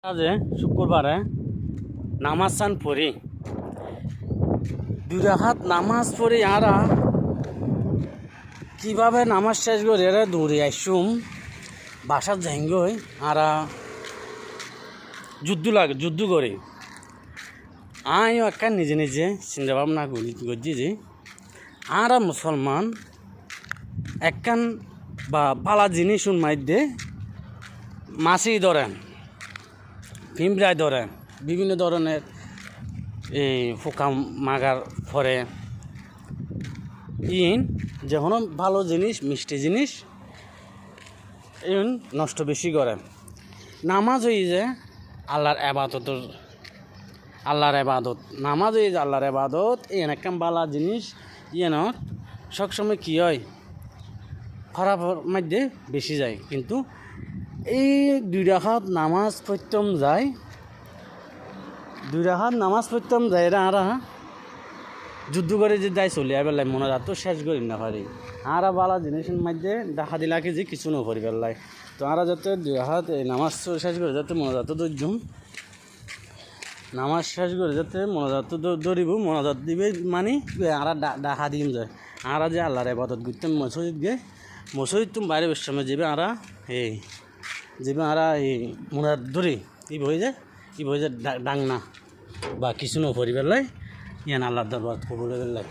আজ শুক্রবারে নামাজ চান পড়ি দুই রাকাত নামাজ পড়ি আরা কিভাবে নামাজ শেষ করে এরা দৌড়ে আইসুম বাসার যাইগই আরা যুদ্ধ করি আইও একটা নিজে নিজে চিন্তা ভাবনা করছি যে আরা মুসলমান একখান বা পালা জিনিস মাইধ্যে মাছি ধরেন পিঁপড়ায় ধরেন বিভিন্ন ধরনের এই পোকা মাগার পরে যে কোনো ভালো জিনিস মিষ্টি জিনিস নষ্ট বেশি করে নামাজ হই যে আল্লাহর আবাদত নামাজ হই যে আল্লাহর আবাদত একখান ভালো জিনিস সবসময় কী হয় খারাপের মধ্যে বেশি যায় কিন্তু এই দুই রাকাত নামাজ পড়তাম যায় এরা আরা যুদ্ধ করে যে যাই চলে বেলায় মনে রাত শেষ করি না পারি আরা বালা জিনিসের মধ্যে দেখা দিলাকে যে কিছু না করি বেলায় তো আরা যাতে দুই হাত নামাজ শেষ করে যাতে মনোজাত ধৈর্যম নামাজ শেষ করে যাতে মনোজাত ধরিব মনোজাত দিবে মানে আরা ডাকা দিন যায় আরা যে আল্লাহর ইবাদত করতে মসজিদ তুমি বাইরে সময় যাবে আরা মনোজাত ধরি ই বই যে ডাংনা বা কিছু না করি বেলায় আল্লাহর দরবার কবুল বেলায়